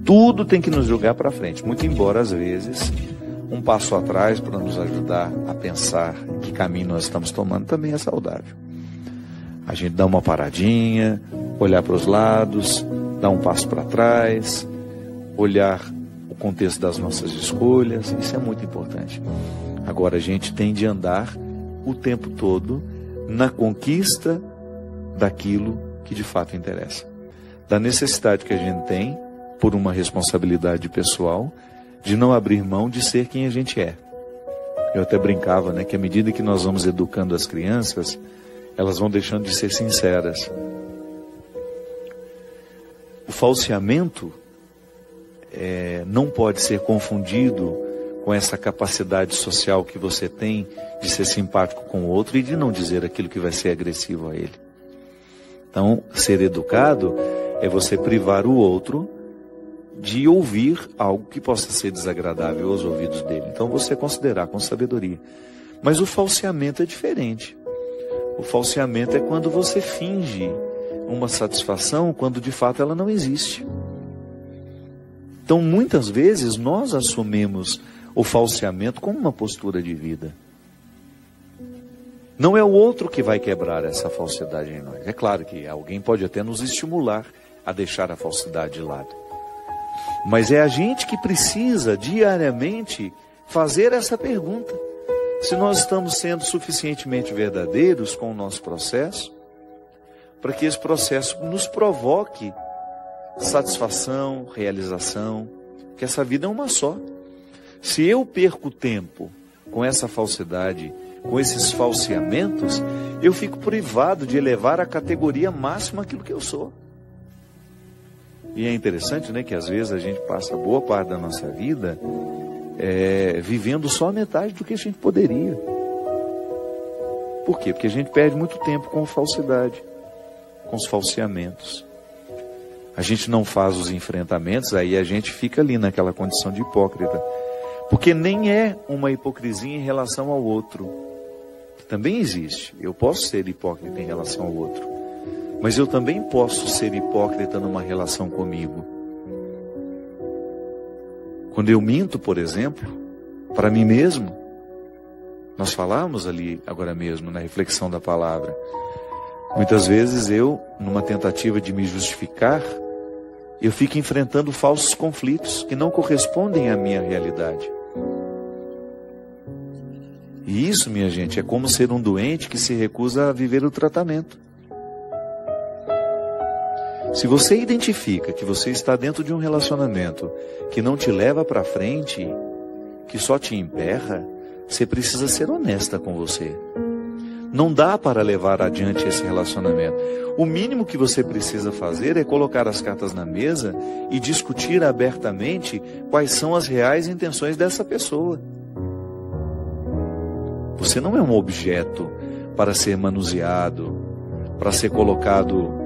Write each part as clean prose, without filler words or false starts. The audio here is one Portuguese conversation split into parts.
Tudo tem que nos jogar para frente, muito embora às vezes um passo atrás para nos ajudar a pensar em que caminho nós estamos tomando também é saudável. A gente dá uma paradinha, olhar para os lados, dar um passo para trás, olhar o contexto das nossas escolhas, isso é muito importante. Agora a gente tem de andar o tempo todo na conquista daquilo que de fato interessa. Da necessidade que a gente tem, por uma responsabilidade pessoal, de não abrir mão de ser quem a gente é. Eu até brincava, né, que à medida que nós vamos educando as crianças, elas vão deixando de ser sinceras. O falseamento não pode ser confundido com essa capacidade social que você tem de ser simpático com o outro e de não dizer aquilo que vai ser agressivo a ele. Então, ser educado é você privar o outro de ouvir algo que possa ser desagradável aos ouvidos dele. Então, você considerar com sabedoria. Mas o falseamento é diferente. O falseamento é quando você finge uma satisfação quando de fato ela não existe. Então, muitas vezes, nós assumimos o falseamento como uma postura de vida. Não é o outro que vai quebrar essa falsidade em nós. É claro que alguém pode até nos estimular a deixar a falsidade de lado. Mas é a gente que precisa diariamente fazer essa pergunta. Se nós estamos sendo suficientemente verdadeiros com o nosso processo, para que esse processo nos provoque satisfação, realização, que essa vida é uma só. Se eu perco tempo com essa falsidade, com esses falseamentos, eu fico privado de elevar à categoria máxima aquilo que eu sou. E é interessante, né, que às vezes a gente passa boa parte da nossa vida vivendo só a metade do que a gente poderia. Por quê? Porque a gente perde muito tempo com falsidade, com os falseamentos. A gente não faz os enfrentamentos, aí a gente fica ali naquela condição de hipócrita. Porque nem é uma hipocrisia em relação ao outro, que também existe. Eu posso ser hipócrita em relação ao outro, mas eu também posso ser hipócrita numa relação comigo. Quando eu minto, por exemplo, para mim mesmo, nós falamos ali agora mesmo na reflexão da palavra, muitas vezes eu, numa tentativa de me justificar, eu fico enfrentando falsos conflitos que não correspondem à minha realidade. E isso, minha gente, é como ser um doente que se recusa a viver o tratamento. Se você identifica que você está dentro de um relacionamento que não te leva para frente, que só te emperra, você precisa ser honesta com você. Não dá para levar adiante esse relacionamento. O mínimo que você precisa fazer é colocar as cartas na mesa e discutir abertamente quais são as reais intenções dessa pessoa. Você não é um objeto para ser manuseado, para ser colocado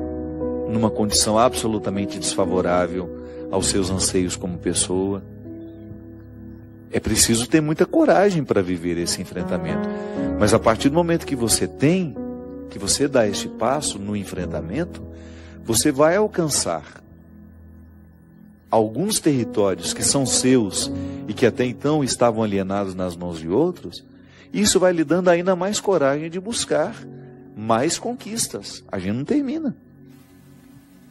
numa condição absolutamente desfavorável aos seus anseios como pessoa. É preciso ter muita coragem para viver esse enfrentamento. Mas a partir do momento que você dá este passo no enfrentamento, você vai alcançar alguns territórios que são seus e que até então estavam alienados nas mãos de outros. Isso vai lhe dando ainda mais coragem de buscar mais conquistas. A gente não termina.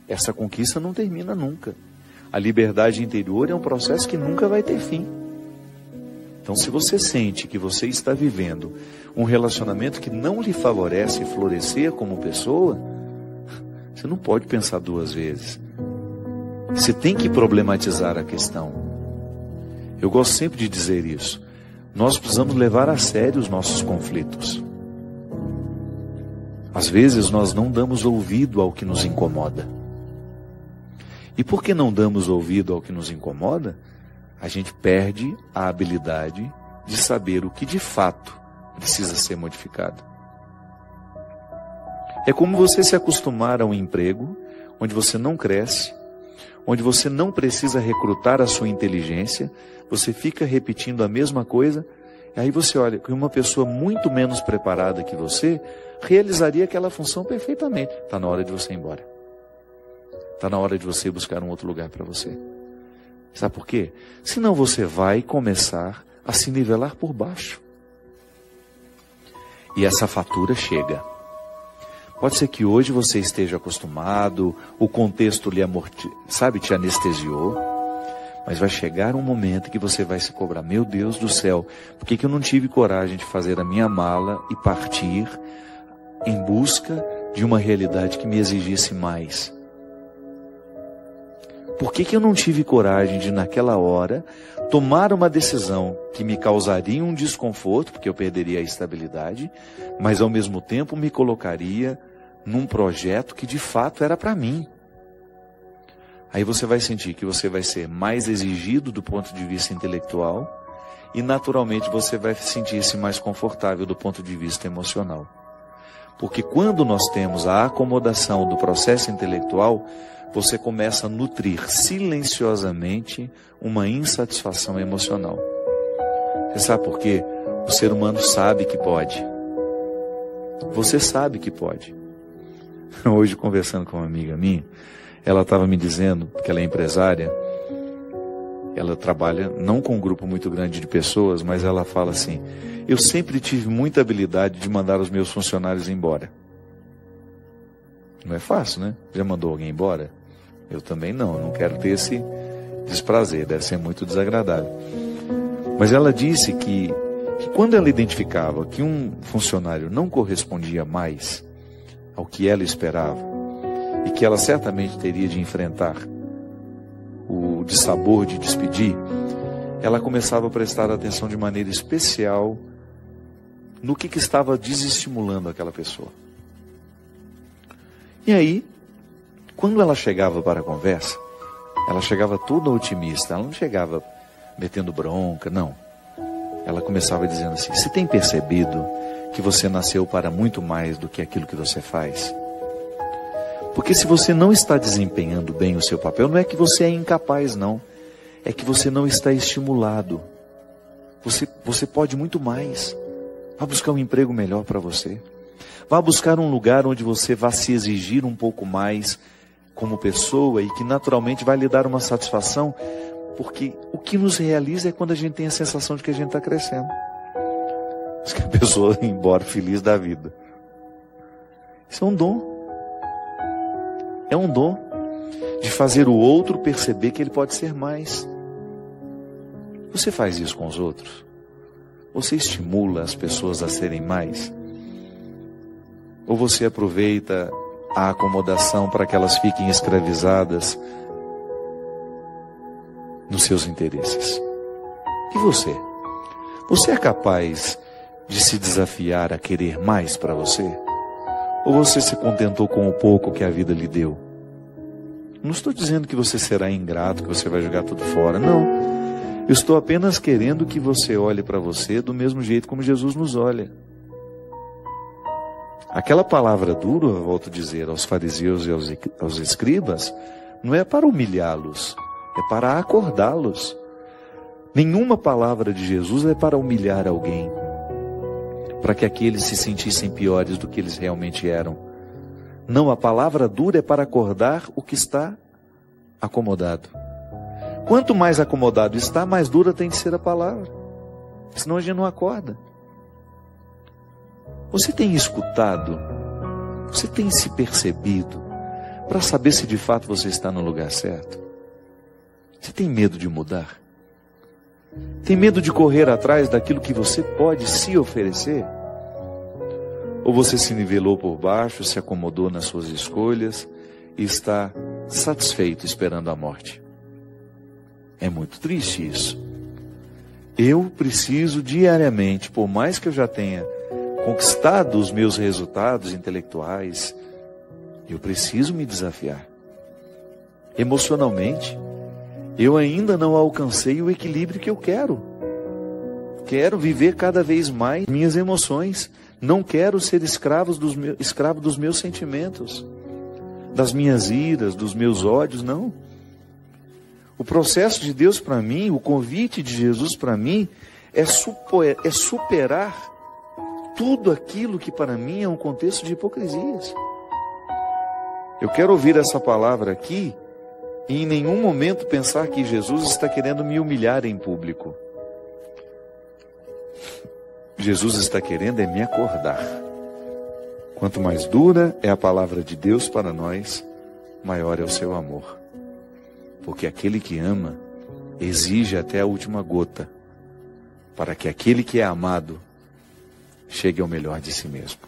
Essa conquista não termina nunca. A liberdade interior é um processo que nunca vai ter fim. Então, se você sente que você está vivendo um relacionamento que não lhe favorece florescer como pessoa, você não pode pensar duas vezes. Você tem que problematizar a questão. Eu gosto sempre de dizer isso. Nós precisamos levar a sério os nossos conflitos. Às vezes nós não damos ouvido ao que nos incomoda. E por que não damos ouvido ao que nos incomoda? A gente perde a habilidade de saber o que de fato precisa ser modificado. É como você se acostumar a um emprego onde você não cresce, onde você não precisa recrutar a sua inteligência, você fica repetindo a mesma coisa, e aí você olha que uma pessoa muito menos preparada que você realizaria aquela função perfeitamente. Está na hora de você ir embora. Está na hora de você buscar um outro lugar para você. Sabe por quê? Senão você vai começar a se nivelar por baixo. E essa fatura chega. Pode ser que hoje você esteja acostumado, o contexto te anestesiou, mas vai chegar um momento que você vai se cobrar: meu Deus do céu, por que eu não tive coragem de fazer a minha mala e partir em busca de uma realidade que me exigisse mais? Por que eu não tive coragem de, naquela hora, tomar uma decisão que me causaria um desconforto, porque eu perderia a estabilidade, mas ao mesmo tempo me colocaria num projeto que de fato era para mim? Aí você vai sentir que você vai ser mais exigido do ponto de vista intelectual e naturalmente você vai sentir-se mais confortável do ponto de vista emocional. Porque quando nós temos a acomodação do processo intelectual, você começa a nutrir silenciosamente uma insatisfação emocional. Você sabe por quê? O ser humano sabe que pode. Você sabe que pode. Hoje, conversando com uma amiga minha, ela estava me dizendo que ela é empresária. Ela trabalha não com um grupo muito grande de pessoas, mas ela fala assim: eu sempre tive muita habilidade de mandar os meus funcionários embora. Não é fácil, né? Já mandou alguém embora? Eu também não quero ter esse desprazer, deve ser muito desagradável. Mas ela disse que quando ela identificava que um funcionário não correspondia mais ao que ela esperava, e que ela certamente teria de enfrentar o dissabor de despedir, ela começava a prestar atenção de maneira especial no que estava desestimulando aquela pessoa. E aí, quando ela chegava para a conversa, ela chegava toda otimista, ela não chegava metendo bronca, não. Ela começava dizendo assim: você tem percebido que você nasceu para muito mais do que aquilo que você faz? Porque se você não está desempenhando bem o seu papel, não é que você é incapaz, não. É que você não está estimulado. Você pode muito mais. Vá buscar um emprego melhor para você. Vá buscar um lugar onde você vá se exigir um pouco mais como pessoa e que naturalmente vai lhe dar uma satisfação, porque o que nos realiza é quando a gente tem a sensação de que a gente está crescendo. Diz que a pessoa vai embora feliz da vida. Isso é um dom. É um dom de fazer o outro perceber que ele pode ser mais. Você faz isso com os outros? Você estimula as pessoas a serem mais? Ou você aproveita a acomodação para que elas fiquem escravizadas nos seus interesses? E você? Você é capaz de se desafiar a querer mais para você? Ou você se contentou com o pouco que a vida lhe deu? Não estou dizendo que você será ingrato, que você vai jogar tudo fora, não. Eu estou apenas querendo que você olhe para você do mesmo jeito como Jesus nos olha. Aquela palavra dura, eu volto a dizer, aos fariseus e aos escribas, não é para humilhá-los, é para acordá-los. Nenhuma palavra de Jesus é para humilhar alguém, para que aqueles se sentissem piores do que eles realmente eram. Não, a palavra dura é para acordar o que está acomodado. Quanto mais acomodado está, mais dura tem de ser a palavra. Senão a gente não acorda. Você tem escutado? Você tem se percebido para saber se de fato você está no lugar certo? Você tem medo de mudar? Tem medo de correr atrás daquilo que você pode se oferecer? Ou você se nivelou por baixo, se acomodou nas suas escolhas e está satisfeito esperando a morte? É muito triste isso. Eu preciso diariamente, por mais que eu já tenha conquistado os meus resultados intelectuais, eu preciso me desafiar. Emocionalmente, eu ainda não alcancei o equilíbrio que eu quero. Quero viver cada vez mais minhas emoções. Não quero ser escravo dos meus sentimentos, das minhas iras, dos meus ódios, não. O processo de Deus para mim, o convite de Jesus para mim, é superar tudo aquilo que para mim é um contexto de hipocrisias. Eu quero ouvir essa palavra aqui E em nenhum momento pensar que Jesus está querendo me humilhar em público. Jesus está querendo é me acordar. Quanto mais dura é a palavra de Deus para nós, maior é o seu amor. Porque aquele que ama exige até a última gota, para que aquele que é amado chegue ao melhor de si mesmo.